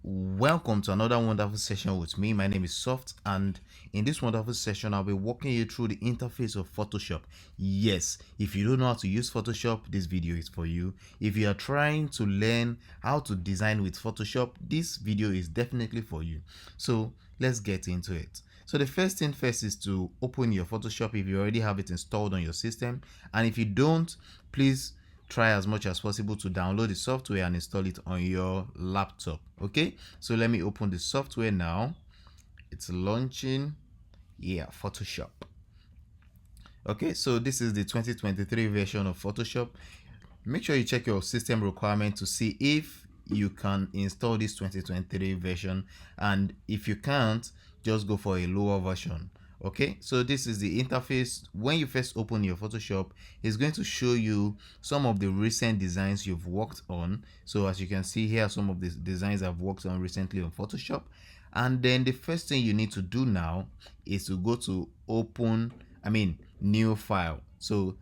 Welcome to another wonderful session with me. My name is Soft, and in this wonderful session, I'll be walking you through the interface of Photoshop. Yes, if you don't know how to use Photoshop, this video is for you. If you are trying to learn how to design with Photoshop, this video is definitely for you. So let's get into it. So the first thing first is to open your Photoshop if you already have it installed on your system, and if you don't, please try as much as possible to download the software and install it on your laptop. Okay, so let me open the software now. It's launching. Yeah, Photoshop. Okay, so this is the 2023 version of Photoshop. Make sure you check your system requirement to see if you can install this 2023 version, and if you can't, just go for a lower version. Okay, so this is the interface. When you first open your Photoshop, it's going to show you some of the recent designs you've worked on. So as you can see here, some of the designs I've worked on recently on Photoshop. And then the first thing you need to do now is to go to new file. So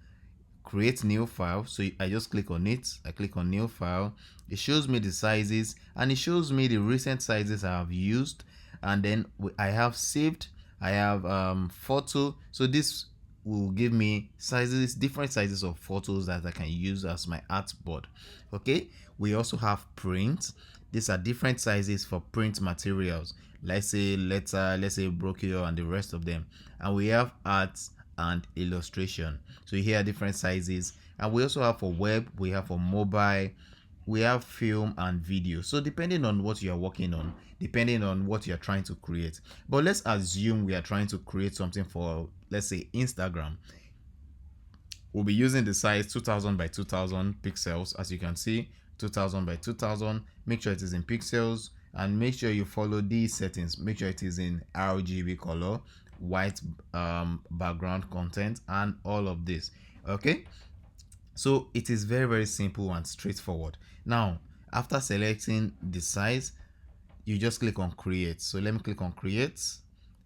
create new file. So I just click on it. I click on new file. It shows me the sizes, and it shows me the recent sizes I have used, and then I have saved. I have photo. So this will give me sizes, different sizes of photos that I can use as my artboard. Okay, we also have print. These are different sizes for print materials. Let's say letter, let's say brochure, and the rest of them. And we have art and illustration. So here are different sizes, and we also have for web, we have for mobile, we have film and video. So depending on what you are working on, depending on what you are trying to create. But let's assume we are trying to create something for, let's say, Instagram. We'll be using the size 2000 by 2000 pixels. As you can see, 2000 by 2000. Make sure it is in pixels, and make sure you follow these settings. Make sure it is in RGB color, white background content, and all of this. Okay, so it is very, very simple and straightforward. Now, after selecting the size, you just click on create. So let me click on create.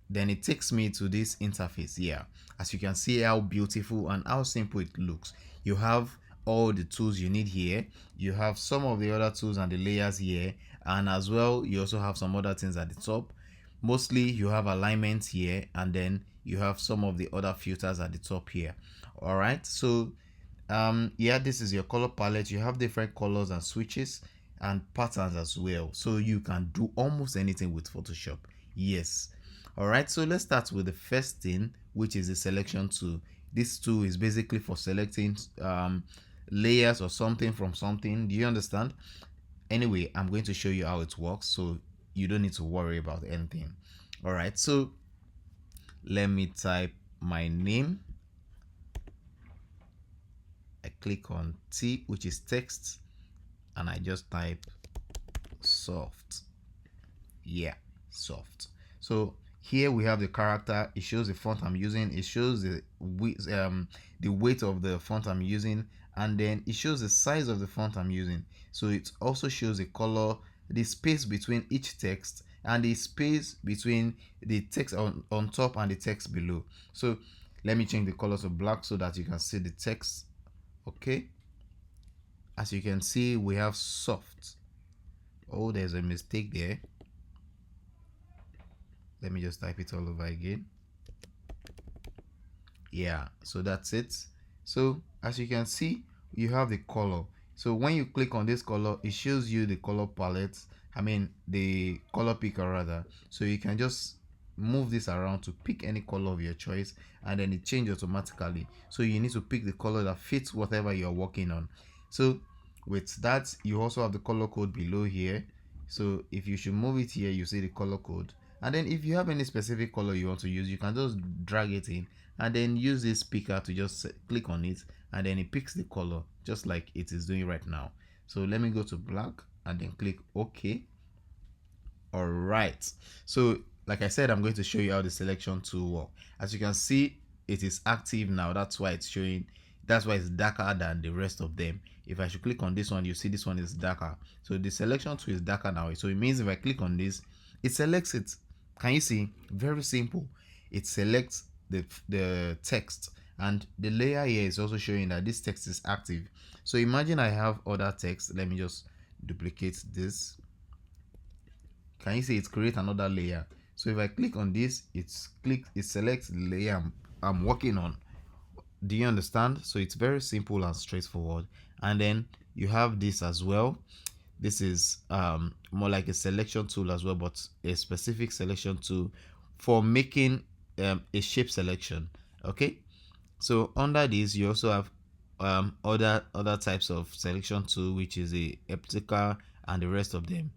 Then it takes me to this interface here. As you can see how beautiful and how simple it looks. You have all the tools you need here. You have some of the other tools and the layers here, and as well you also have some other things at the top. Mostly you have alignment here, and then you have some of the other filters at the top here. All right, so yeah, this is your color palette. You have different colors and switches and patterns as well, so you can do almost anything with Photoshop. Yes. All right, so let's start with the first thing, which is the selection tool. This tool is basically for selecting layers or something from something. Do you understand? Anyway, I'm going to show you how it works, so you don't need to worry about anything. All right, so let me type my name. I click on T, which is text, and I just type soft. Yeah, soft. So here we have the character. It shows the font I'm using. It shows the weight of the font I'm using, and then it shows the size of the font I'm using. So it also shows the color, the space between each text, and the space between the text on top and the text below. So let me change the color to black so that you can see the text. Okay, as you can see, we have soft. Oh, there's a mistake there. Let me just type it all over again. Yeah, so that's it. So as you can see, you have the color. So when you click on this color, it shows you the color palette. The color picker rather. So you can just move this around to pick any color of your choice, and then it changes automatically. So you need to pick the color that fits whatever you're working on. So with that, you also have the color code below here. So if you should move it here, you see the color code. And then if you have any specific color you want to use, you can just drag it in, and then use this picker to just click on it, and then it picks the color just like it is doing right now. So let me go to black and then click OK. All right, so like I said, I'm going to show you how the selection tool works. As you can see, it is active now. That's why it's showing, that's why it's darker than the rest of them. If I should click on this one, you see this one is darker. So the selection tool is darker now. So it means if I click on this, it selects it. Can you see? Very simple. It selects the text, and the layer here is also showing that this text is active. So imagine I have other text. Let me just duplicate this. can you see it create another layer? So if I click on this, it selects the layer I'm working on. Do you understand? So it's very simple and straightforward. And then you have this as well. This is more like a selection tool as well, but a specific selection tool for making a shape selection. Okay, so under this you also have other types of selection tool, which is a elliptical and the rest of them.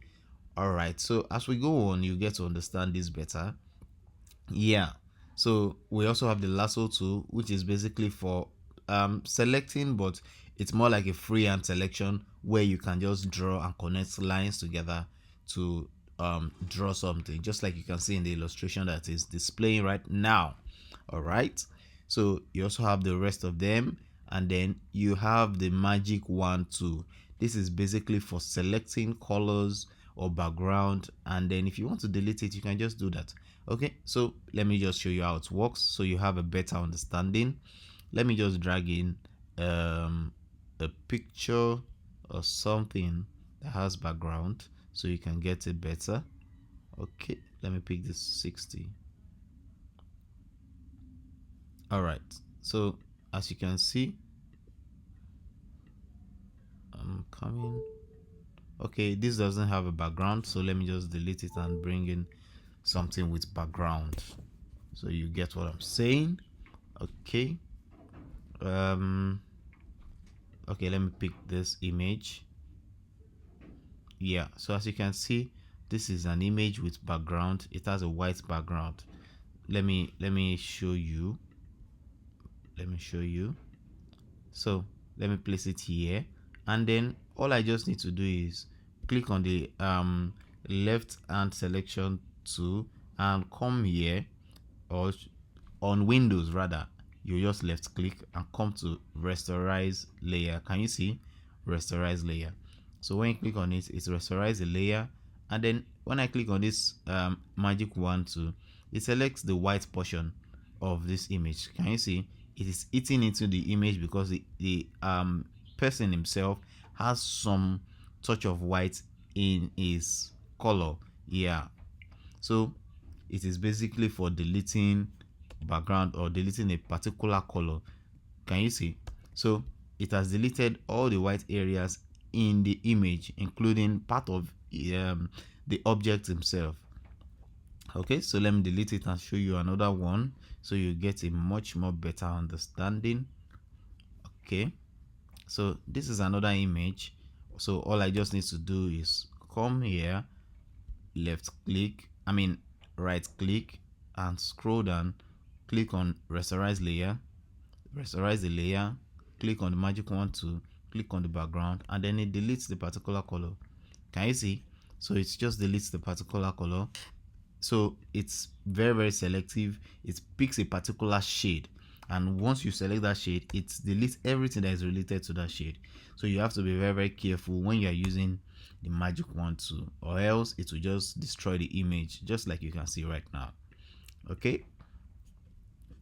All right, so as we go on, you get to understand this better. Yeah, so we also have the lasso tool, which is basically for selecting, but it's more like a freehand selection where you can just draw and connect lines together to draw something, just like you can see in the illustration that is displaying right now. All right, so you also have the rest of them, and then you have the magic wand tool. This is basically for selecting colors or background, and then if you want to delete it, you can just do that. Okay, so let me just show you how it works so you have a better understanding. Let me just drag in a picture or something that has background so you can get it better. Okay, let me pick this 60. All right, so as you can see, I'm coming. Okay, this doesn't have a background, so let me just delete it and bring in something with background so you get what I'm saying. Okay, okay, let me pick this image. Yeah, so as you can see, this is an image with background. It has a white background. Let me show you. So let me place it here, and then all I just need to do is click on the left hand selection tool and come here, or on Windows rather, you just left click and come to rasterize layer. Can you see rasterize layer? So when you click on it, it rasterize the layer, and then when I click on this magic wand tool, it selects the white portion of this image. Can you see it is eating into the image because the person himself has some touch of white in his color. Yeah, so it is basically for deleting background or deleting a particular color. Can you see? So it has deleted all the white areas in the image, including part of the object himself. Okay, so let me delete it and show you another one so you get a much more better understanding. Okay, so this is another image. So all I just need to do is come here, right click and scroll down, click on rasterize layer, rasterize the layer, click on the magic wand to click on the background, and then it deletes the particular color. Can you see? So it just deletes the particular color. So it's very selective. It picks a particular shade, and once you select that shade, it deletes everything that is related to that shade. So you have to be very careful when you are using the magic wand tool, or else it will just destroy the image, just like you can see right now. Okay,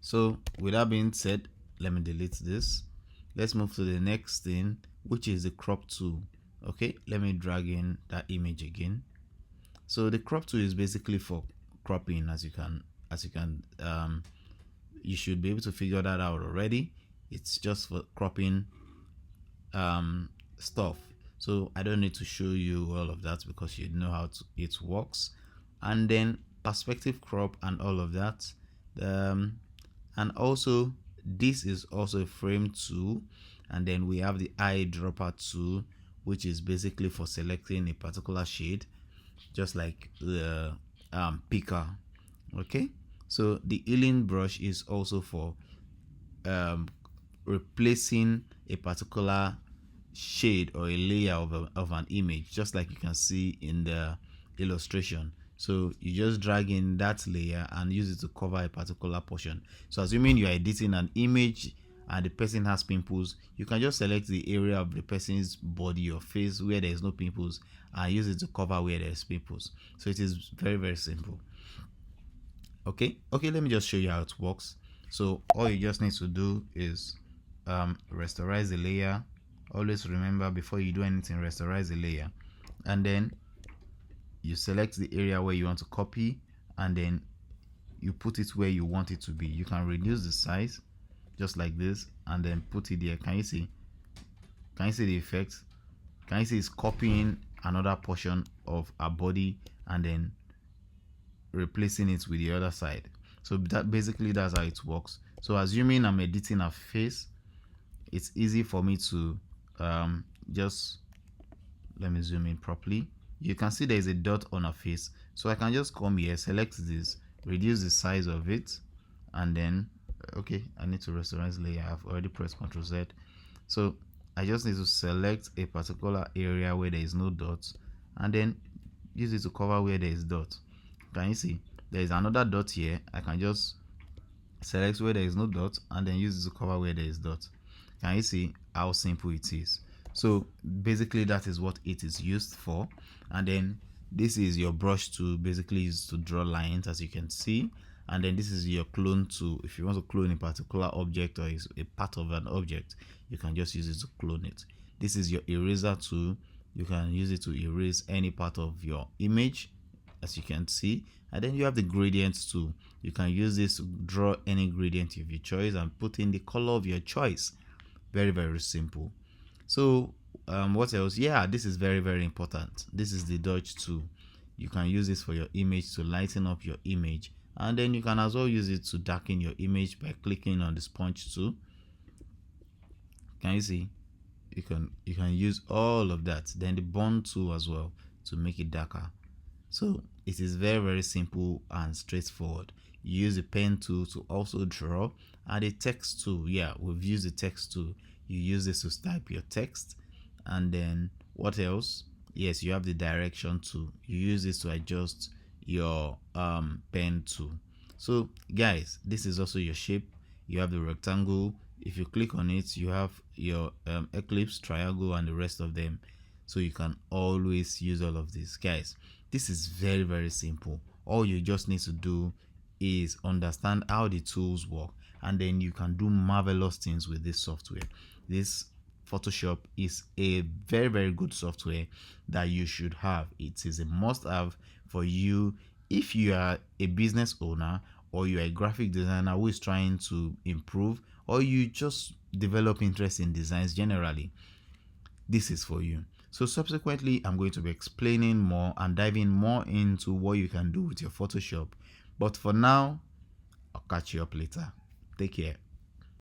so with that being said, let me delete this. Let's move to the next thing, which is the crop tool. Okay, let me drag in that image again. So the crop tool is basically for cropping, as you can you should be able to figure that out already. It's just for cropping stuff. So I don't need to show you all of that because you know how it works. And then perspective crop and all of that. And also this is also a frame tool, and then we have the eyedropper tool, which is basically for selecting a particular shade, just like the picker. Okay, so the healing brush is also for replacing a particular shade or a layer of an image, just like you can see in the illustration. So you just drag in that layer and use it to cover a particular portion. So assuming you are editing an image and the person has pimples, you can just select the area of the person's body or face where there is no pimples and use it to cover where there is pimples. So it is very simple. Okay, let me just show you how it works. So all you just need to do is rasterize the layer. Always remember, before you do anything, rasterize the layer, and then you select the area where you want to copy, and then you put it where you want it to be. You can reduce the size just like this and then put it there. Can you see? Can you see the effect? Can you see it's copying another portion of our body and then replacing it with the other side? So that basically that's how it works. So assuming I'm editing a face, it's easy for me to just, let me zoom in properly. You can see there is a dot on her face, so I can just come here, select this, reduce the size of it, and then okay, I need to rasterize layer. I've already pressed Ctrl Z. So I just need to select a particular area where there is no dot and then use it to cover where there is dot. Can you see there is another dot here? I can just select where there is no dot and then use it to cover where there is dot. Can you see how simple it is? So basically that is what it is used for. And then this is your brush tool, basically used to draw lines, as you can see. And then this is your clone tool. If you want to clone a particular object or is a part of an object, you can just use it to clone it. This is your eraser tool. You can use it to erase any part of your image, as you can see. And then you have the gradient tool. You can use this to draw any gradient of your choice and put in the color of your choice. Very, very simple. So what else? Yeah, this is very, very important. This is the dodge tool. You can use this for your image to lighten up your image, and then you can as well use it to darken your image by clicking on the sponge tool. Can you see? You can use all of that. Then the bond tool as well to make it darker. So it is very, very simple and straightforward. You use the pen tool to also draw, and the text tool. Yeah, we've used the text tool. You use this to type your text. And then what else? Yes, you have the direction tool. You use this to adjust your pen tool. So guys, this is also your shape. You have the rectangle. If you click on it, you have your ellipse, triangle, and the rest of them. So you can always use all of these. Guys, this is very, very simple. All you just need to do is understand how the tools work, and then you can do marvelous things with this software. This Photoshop is a very, very good software that you should have. It is a must-have for you if you are a business owner, or you are a graphic designer who is trying to improve, or you just develop interest in designs generally. This is for you. So subsequently, I'm going to be explaining more and diving more into what you can do with your Photoshop. But for now, I'll catch you up later. Take care.